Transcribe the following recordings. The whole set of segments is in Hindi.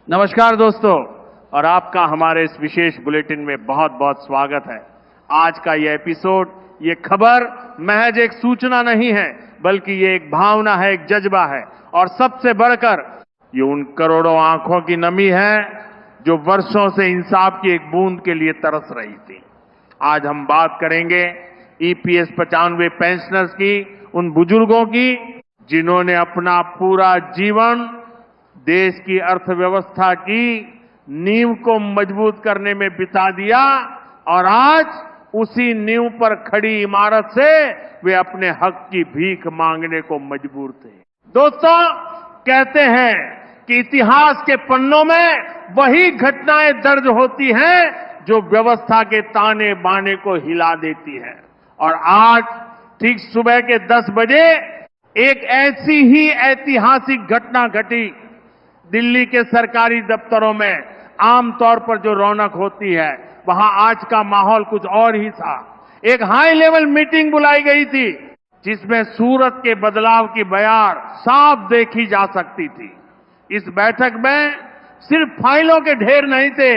नमस्कार दोस्तों, और आपका हमारे इस विशेष बुलेटिन में बहुत बहुत स्वागत है। आज का ये एपिसोड, ये खबर महज एक सूचना नहीं है, बल्कि ये एक भावना है, एक जज्बा है, और सबसे बढ़कर ये उन करोड़ों आंखों की नमी है जो वर्षों से इंसाफ की एक बूंद के लिए तरस रही थी। आज हम बात करेंगे ईपीएस 95 पेंशनर्स की, उन बुजुर्गों की जिन्होंने अपना पूरा जीवन देश की अर्थव्यवस्था की नींव को मजबूत करने में बिता दिया, और आज उसी नींव पर खड़ी इमारत से वे अपने हक की भीख मांगने को मजबूर थे। दोस्तों, कहते हैं कि इतिहास के पन्नों में वही घटनाएं दर्ज होती हैं जो व्यवस्था के ताने बाने को हिला देती है। और आज ठीक सुबह के 10 बजे एक ऐसी ही ऐतिहासिक घटना घटी। दिल्ली के सरकारी दफ्तरों में आमतौर पर जो रौनक होती है, वहां आज का माहौल कुछ और ही था। एक हाई लेवल मीटिंग बुलाई गई थी जिसमें सूरत के बदलाव की बयार साफ देखी जा सकती थी। इस बैठक में सिर्फ फाइलों के ढेर नहीं थे,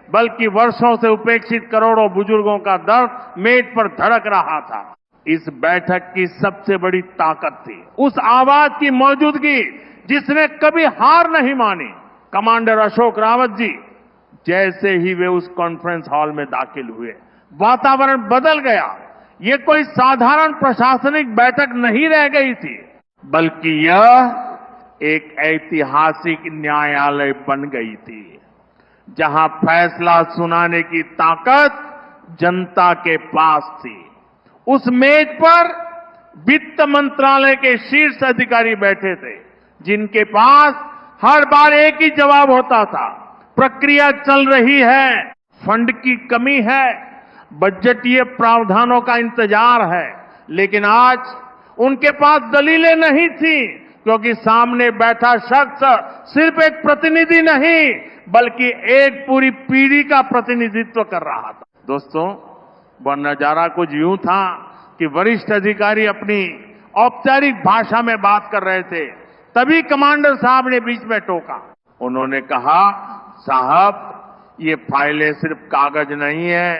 बल्कि वर्षों से उपेक्षित करोड़ों बुजुर्गों का दर्द मेज पर धड़क रहा था। इस बैठक की सबसे बड़ी ताकत थी उस आवाज की मौजूदगी जिसने कभी हार नहीं मानी। कमांडर अशोक रावत जी जैसे ही वे उस कॉन्फ्रेंस हॉल में दाखिल हुए, वातावरण बदल गया। ये कोई साधारण प्रशासनिक बैठक नहीं रह गई थी, बल्कि यह एक ऐतिहासिक न्यायालय बन गई थी, जहां फैसला सुनाने की ताकत जनता के पास थी। उस मेज पर वित्त मंत्रालय के शीर्ष अधिकारी बैठे थे, जिनके पास हर बार एक ही जवाब होता था: प्रक्रिया चल रही है, फंड की कमी है, बजटीय प्रावधानों का इंतजार है। लेकिन आज उनके पास दलीलें नहीं थी, क्योंकि सामने बैठा शख्स सिर्फ एक प्रतिनिधि नहीं, बल्कि एक पूरी पीढ़ी का प्रतिनिधित्व कर रहा था। दोस्तों, वह नजारा कुछ यूं था कि वरिष्ठ अधिकारी अपनी औपचारिक भाषा में बात कर रहे थे, तभी कमांडर साहब ने बीच में टोका। उन्होंने कहा, साहब, ये फाइलें सिर्फ कागज नहीं है,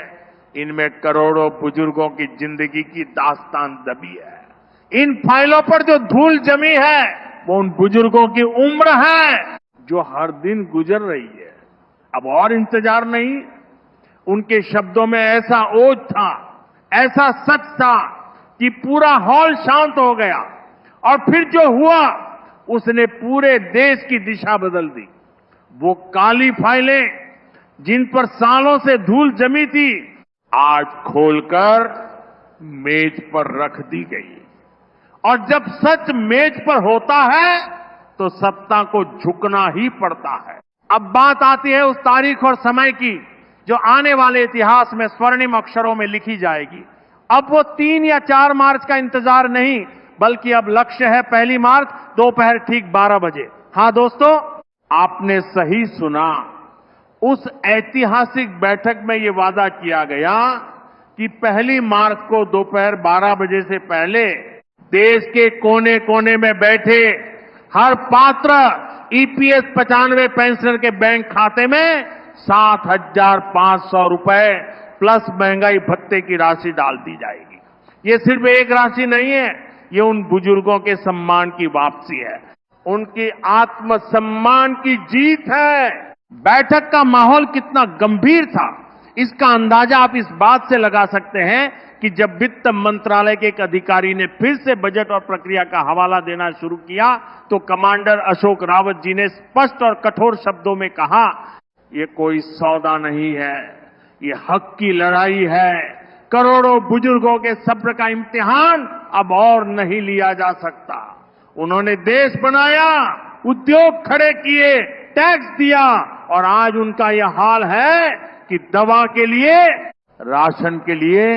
इनमें करोड़ों बुजुर्गों की जिंदगी की दास्तान दबी है। इन फाइलों पर जो धूल जमी है, वो उन बुजुर्गों की उम्र है जो हर दिन गुजर रही है। अब और इंतजार नहीं। उनके शब्दों में ऐसा ओज था, ऐसा सच था कि पूरा हॉल शांत हो गया। और फिर जो हुआ, उसने पूरे देश की दिशा बदल दी। वो काली फाइलें जिन पर सालों से धूल जमी थी, आज खोलकर मेज पर रख दी गई। और जब सच मेज पर होता है तो सत्ता को झुकना ही पड़ता है। अब बात आती है उस तारीख और समय की जो आने वाले इतिहास में स्वर्णिम अक्षरों में लिखी जाएगी। अब वो 3 या 4 मार्च का इंतजार नहीं, बल्कि अब लक्ष्य है 1 मार्च दोपहर ठीक 12 बजे। हां दोस्तों, आपने सही सुना। उस ऐतिहासिक बैठक में यह वादा किया गया कि 1 मार्च को दोपहर 12 बजे से पहले देश के कोने कोने में बैठे हर पात्र ईपीएस 95 पेंशनर के बैंक खाते में 7,500 रुपए प्लस महंगाई भत्ते की राशि डाल दी जाएगी। ये सिर्फ एक राशि नहीं है, ये उन बुजुर्गों के सम्मान की वापसी है, उनकी आत्मसम्मान की जीत है। बैठक का माहौल कितना गंभीर था, इसका अंदाजा आप इस बात से लगा सकते हैं कि जब वित्त मंत्रालय के एक अधिकारी ने फिर से बजट और प्रक्रिया का हवाला देना शुरू किया, तो कमांडर अशोक रावत जी ने स्पष्ट और कठोर शब्दों में कहा, ये कोई सौदा नहीं है, ये हक की लड़ाई है। करोड़ों बुजुर्गों के सब्र का इम्तिहान अब और नहीं लिया जा सकता। उन्होंने देश बनाया, उद्योग खड़े किए, टैक्स दिया, और आज उनका यह हाल है कि दवा के लिए, राशन के लिए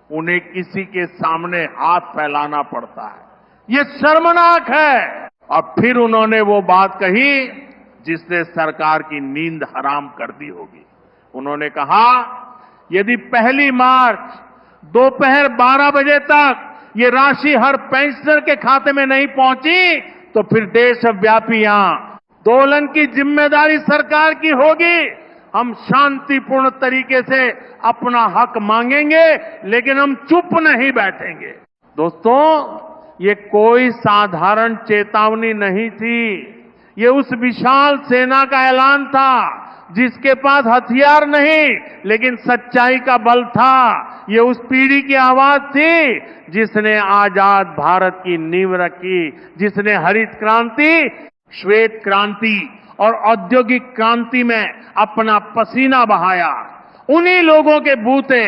उन्हें किसी के सामने हाथ फैलाना पड़ता है। ये शर्मनाक है। और फिर उन्होंने वो बात कही जिसने सरकार की नींद हराम कर दी होगी। उन्होंने कहा, यदि 1 मार्च दोपहर 12 बजे तक ये राशि हर पेंशनर के खाते में नहीं पहुंची, तो फिर देशव्यापी यहां दोलन की जिम्मेदारी सरकार की होगी। हम शांतिपूर्ण तरीके से अपना हक मांगेंगे, लेकिन हम चुप नहीं बैठेंगे। दोस्तों, ये कोई साधारण चेतावनी नहीं थी। ये उस विशाल सेना का ऐलान था जिसके पास हथियार नहीं, लेकिन सच्चाई का बल था। ये उस पीढ़ी की आवाज थी जिसने आजाद भारत की नींव रखी, जिसने हरित क्रांति, श्वेत क्रांति और औद्योगिक क्रांति में अपना पसीना बहाया। उन्हीं लोगों के बूते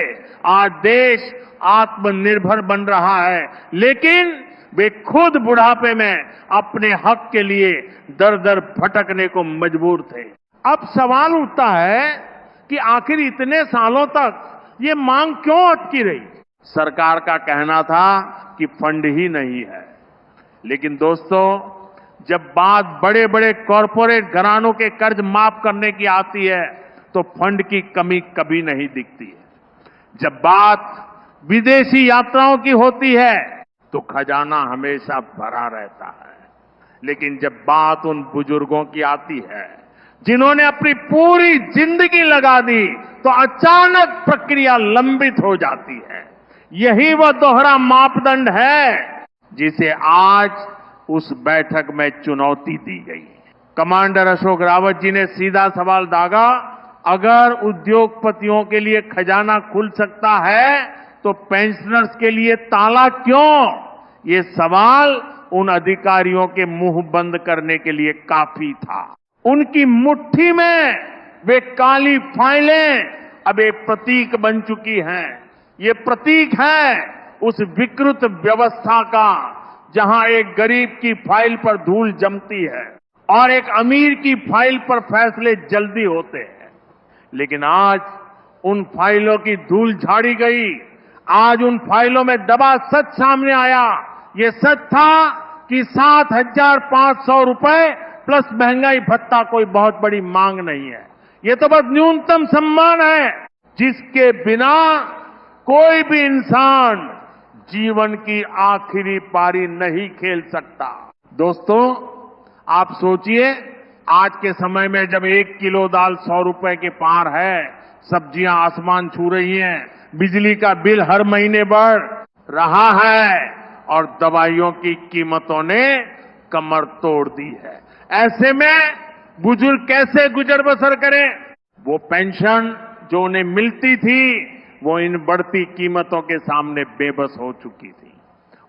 आज देश आत्मनिर्भर बन रहा है, लेकिन वे खुद बुढ़ापे में अपने हक के लिए दर दर भटकने को मजबूर थे। अब सवाल उठता है कि आखिर इतने सालों तक ये मांग क्यों अटकी रही। सरकार का कहना था कि फंड ही नहीं है, लेकिन दोस्तों, जब बात बड़े बड़े कॉरपोरेट घरानों के कर्ज माफ करने की आती है तो फंड की कमी कभी नहीं दिखती है। जब बात विदेशी यात्राओं की होती है तो खजाना हमेशा भरा रहता है, लेकिन जब बात उन बुजुर्गों की आती है जिन्होंने अपनी पूरी जिंदगी लगा दी, तो अचानक प्रक्रिया लंबित हो जाती है। यही वह दोहरा मापदंड है जिसे आज उस बैठक में चुनौती दी गई। कमांडर अशोक रावत जी ने सीधा सवाल दागा, अगर उद्योगपतियों के लिए खजाना खुल सकता है तो पेंशनर्स के लिए ताला क्यों? ये सवाल उन अधिकारियों के मुंह बंद करने के लिए काफी था। उनकी मुट्ठी में वे काली फाइलें अब एक प्रतीक बन चुकी हैं। ये प्रतीक है उस विकृत व्यवस्था का जहां एक गरीब की फाइल पर धूल जमती है और एक अमीर की फाइल पर फैसले जल्दी होते हैं। लेकिन आज उन फाइलों की धूल झाड़ी गई। आज उन फाइलों में दबा सच सामने आया। ये सच था कि 7,500 रुपए प्लस महंगाई भत्ता कोई बहुत बड़ी मांग नहीं है। ये तो बस न्यूनतम सम्मान है जिसके बिना कोई भी इंसान जीवन की आखिरी पारी नहीं खेल सकता। दोस्तों, आप सोचिए, आज के समय में जब 1 किलो दाल 100 रुपए के पार है, सब्जियां आसमान छू रही हैं, बिजली का बिल हर महीने बढ़ रहा है और दवाइयों की कीमतों ने कमर तोड़ दी है, ऐसे में बुजुर्ग कैसे गुजर बसर करें? वो पेंशन जो उन्हें मिलती थी वो इन बढ़ती कीमतों के सामने बेबस हो चुकी थी।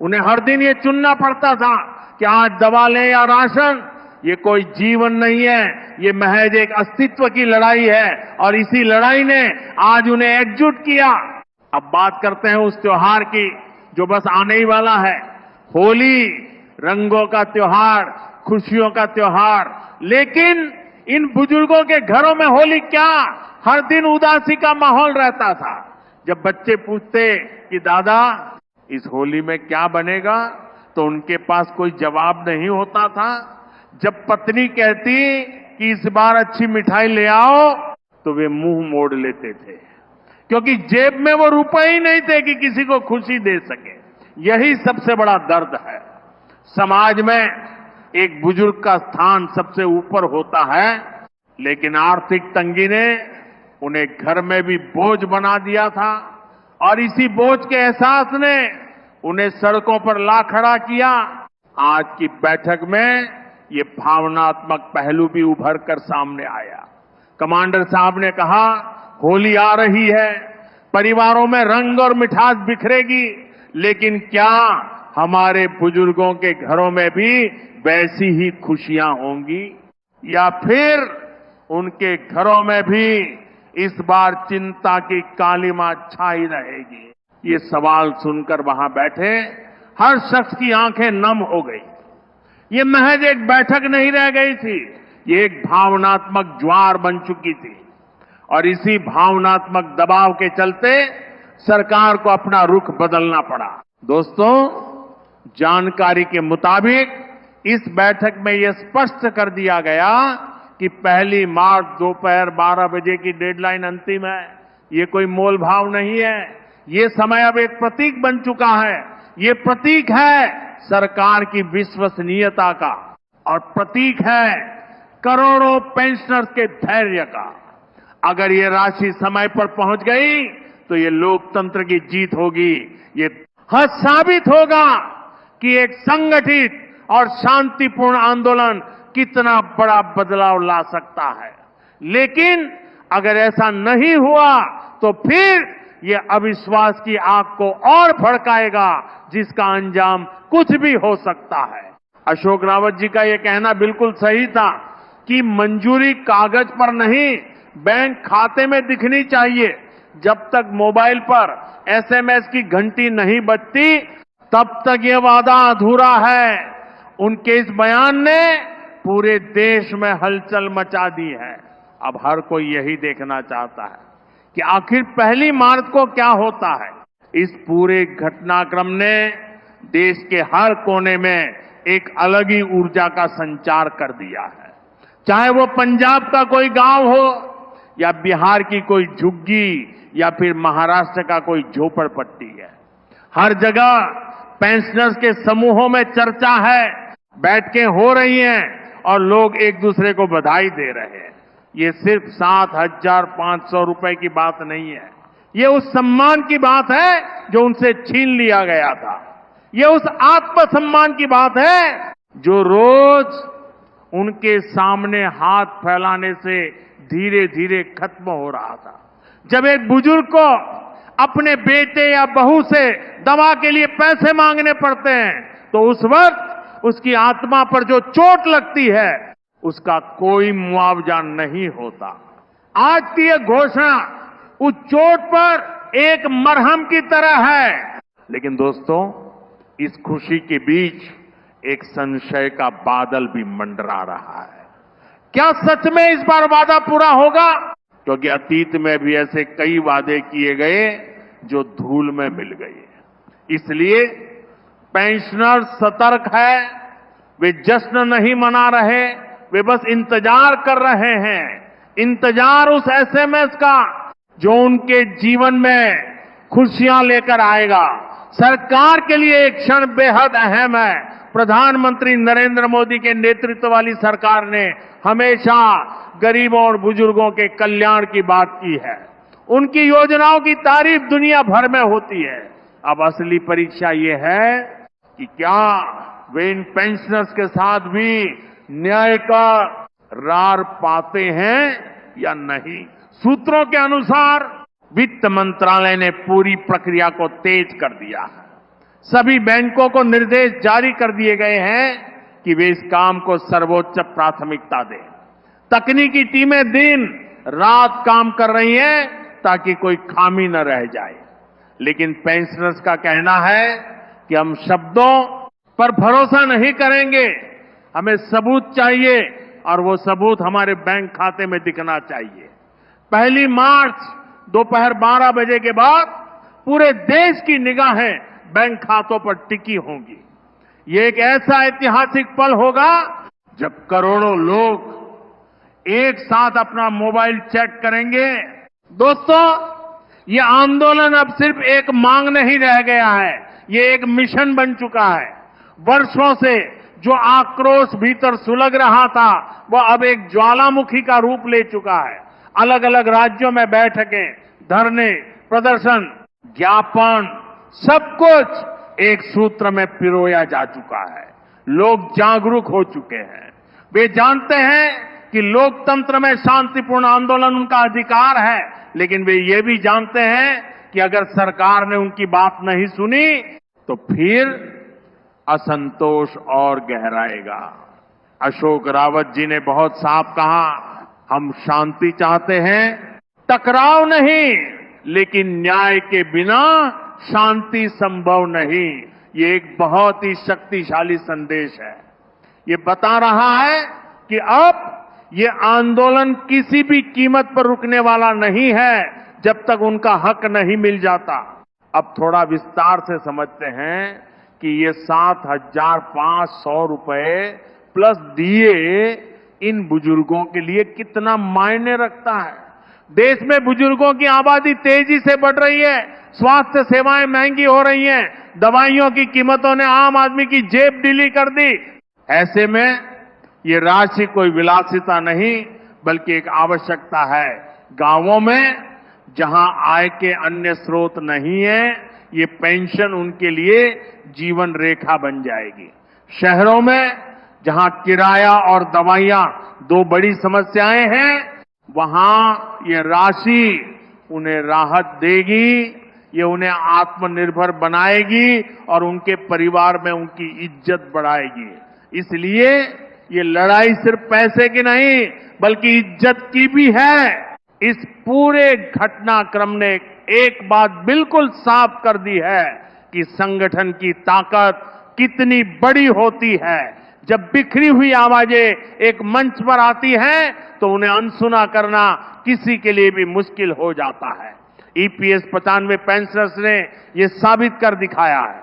उन्हें हर दिन ये चुनना पड़ता था कि आज दवा लें या राशन। ये कोई जीवन नहीं है, ये महज एक अस्तित्व की लड़ाई है और इसी लड़ाई ने आज उन्हें एकजुट किया। अब बात करते हैं उस त्योहार की जो बस आने ही वाला है, होली। रंगों का त्योहार, खुशियों का त्योहार। लेकिन इन बुजुर्गों के घरों में होली क्या, हर दिन उदासी का माहौल रहता था। जब बच्चे पूछते कि दादा इस होली में क्या बनेगा, तो उनके पास कोई जवाब नहीं होता था। जब पत्नी कहती कि इस बार अच्छी मिठाई ले आओ, तो वे मुंह मोड़ लेते थे, क्योंकि जेब में वो रुपए ही नहीं थे कि किसी को खुशी दे सके। यही सबसे बड़ा दर्द है। समाज में एक बुजुर्ग का स्थान सबसे ऊपर होता है, लेकिन आर्थिक तंगी ने उन्हें घर में भी बोझ बना दिया था और इसी बोझ के एहसास ने उन्हें सड़कों पर ला खड़ा किया। आज की बैठक में ये भावनात्मक पहलू भी उभर कर सामने आया। कमांडर साहब ने कहा, होली आ रही है, परिवारों में रंग और मिठास बिखरेगी, लेकिन क्या हमारे बुजुर्गों के घरों में भी वैसी ही खुशियां होंगी या फिर उनके घरों में भी इस बार चिंता की कालिमा छाई रहेगी? ये सवाल सुनकर वहां बैठे हर शख्स की आंखें नम हो गई। ये महज एक बैठक नहीं रह गई थी, ये एक भावनात्मक ज्वार बन चुकी थी और इसी भावनात्मक दबाव के चलते सरकार को अपना रुख बदलना पड़ा। दोस्तों, जानकारी के मुताबिक इस बैठक में यह स्पष्ट कर दिया गया कि 1 मार्च दोपहर 12 बजे की डेडलाइन अंतिम है। ये कोई मोल भाव नहीं है। ये समय अब एक प्रतीक बन चुका है। ये प्रतीक है सरकार की विश्वसनीयता का और प्रतीक है करोड़ों पेंशनर्स के धैर्य का। अगर ये राशि समय पर पहुंच गई तो ये लोकतंत्र की जीत होगी। ये साबित होगा कि एक संगठित और शांतिपूर्ण आंदोलन कितना बड़ा बदलाव ला सकता है। लेकिन अगर ऐसा नहीं हुआ तो फिर ये अविश्वास की आग को और भड़काएगा, जिसका अंजाम कुछ भी हो सकता है। अशोक रावत जी का ये कहना बिल्कुल सही था कि मंजूरी कागज पर नहीं, बैंक खाते में दिखनी चाहिए। जब तक मोबाइल पर एसएमएस की घंटी नहीं बजती, तब तक ये वादा अधूरा है। उनके इस बयान ने पूरे देश में हलचल मचा दी है। अब हर कोई यही देखना चाहता है कि आखिर 1 मार्च को क्या होता है। इस पूरे घटनाक्रम ने देश के हर कोने में एक अलग ही ऊर्जा का संचार कर दिया है। चाहे वो पंजाब का कोई गांव हो, या बिहार की कोई झुग्गी, या फिर महाराष्ट्र का कोई झोपड़पट्टी है, हर जगह पेंशनर्स के समूहों में चर्चा है, बैठकें हो रही हैं और लोग एक दूसरे को बधाई दे रहे हैं। ये सिर्फ 7,500 रुपए की बात नहीं है, ये उस सम्मान की बात है जो उनसे छीन लिया गया था। ये उस आत्मसम्मान की बात है जो रोज उनके सामने हाथ फैलाने से धीरे धीरे खत्म हो रहा था। जब एक बुजुर्ग को अपने बेटे या बहू से दवा के लिए पैसे मांगने पड़ते हैं, तो उस वक्त उसकी आत्मा पर जो चोट लगती है, उसका कोई मुआवजा नहीं होता। आज की यह घोषणा उस चोट पर एक मरहम की तरह है। लेकिन दोस्तों, इस खुशी के बीच एक संशय का बादल भी मंडरा रहा है। क्या सच में इस बार वादा पूरा होगा? क्योंकि अतीत में भी ऐसे कई वादे किए गए जो धूल में मिल गए। इसलिए पेंशनर सतर्क है, वे जश्न नहीं मना रहे, वे बस इंतजार कर रहे हैं। इंतजार उस एसएमएस का जो उनके जीवन में खुशियां लेकर आएगा। सरकार के लिए एक क्षण बेहद अहम है। प्रधानमंत्री नरेंद्र मोदी के नेतृत्व वाली सरकार ने हमेशा गरीबों और बुजुर्गों के कल्याण की बात की है। उनकी योजनाओं की तारीफ दुनिया भर में होती है। अब असली परीक्षा ये है कि क्या वे इन पेंशनर्स के साथ भी न्याय का रार पाते हैं या नहीं। सूत्रों के अनुसार वित्त मंत्रालय ने पूरी प्रक्रिया को तेज कर दिया है। सभी बैंकों को निर्देश जारी कर दिए गए हैं कि वे इस काम को सर्वोच्च प्राथमिकता दें। तकनीकी टीमें दिन रात काम कर रही हैं ताकि कोई खामी न रह जाए। लेकिन पेंशनर्स का कहना है कि हम शब्दों पर भरोसा नहीं करेंगे, हमें सबूत चाहिए और वो सबूत हमारे बैंक खाते में दिखना चाहिए। 1 मार्च दोपहर 12 बजे के बाद पूरे देश की निगाहें बैंक खातों पर टिकी होंगी। ये एक ऐसा ऐतिहासिक पल होगा जब करोड़ों लोग एक साथ अपना मोबाइल चेक करेंगे। दोस्तों, ये आंदोलन अब सिर्फ एक मांग नहीं रह गया है, ये एक मिशन बन चुका है। वर्षों से जो आक्रोश भीतर सुलग रहा था, वह अब एक ज्वालामुखी का रूप ले चुका है। अलग अलग राज्यों में बैठकें, धरने, प्रदर्शन, ज्ञापन, सब कुछ एक सूत्र में पिरोया जा चुका है। लोग जागरूक हो चुके हैं। वे जानते हैं कि लोकतंत्र में शांतिपूर्ण आंदोलन उनका अधिकार है, लेकिन वे ये भी जानते हैं कि अगर सरकार ने उनकी बात नहीं सुनी तो फिर असंतोष और गहराएगा। अशोक रावत जी ने बहुत साफ कहा, हम शांति चाहते हैं, टकराव नहीं, लेकिन न्याय के बिना शांति संभव नहीं। ये एक बहुत ही शक्तिशाली संदेश है। ये बता रहा है कि अब ये आंदोलन किसी भी कीमत पर रुकने वाला नहीं है जब तक उनका हक नहीं मिल जाता। अब थोड़ा विस्तार से समझते हैं कि ये 7,500 रुपए प्लस दिए इन बुजुर्गों के लिए कितना मायने रखता है। देश में बुजुर्गों की आबादी तेजी से बढ़ रही है, स्वास्थ्य सेवाएं महंगी हो रही हैं, दवाइयों की कीमतों ने आम आदमी की जेब ढीली कर दी। ऐसे में ये राशि कोई विलासिता नहीं बल्कि एक आवश्यकता है। गांवों में जहां आय के अन्य स्रोत नहीं है, ये पेंशन उनके लिए जीवन रेखा बन जाएगी। शहरों में जहां किराया और दवाइयां दो बड़ी समस्याएं हैं, वहां ये राशि उन्हें राहत देगी, ये उन्हें आत्मनिर्भर बनाएगी और उनके परिवार में उनकी इज्जत बढ़ाएगी। इसलिए ये लड़ाई सिर्फ पैसे की नहीं बल्कि इज्जत की भी है। इस पूरे घटनाक्रम ने एक बात बिल्कुल साफ कर दी है कि संगठन की ताकत कितनी बड़ी होती है। जब बिखरी हुई आवाजें एक मंच पर आती हैं तो उन्हें अनसुना करना किसी के लिए भी मुश्किल हो जाता है। ईपीएस 95 पेंशनर्स ने यह साबित कर दिखाया है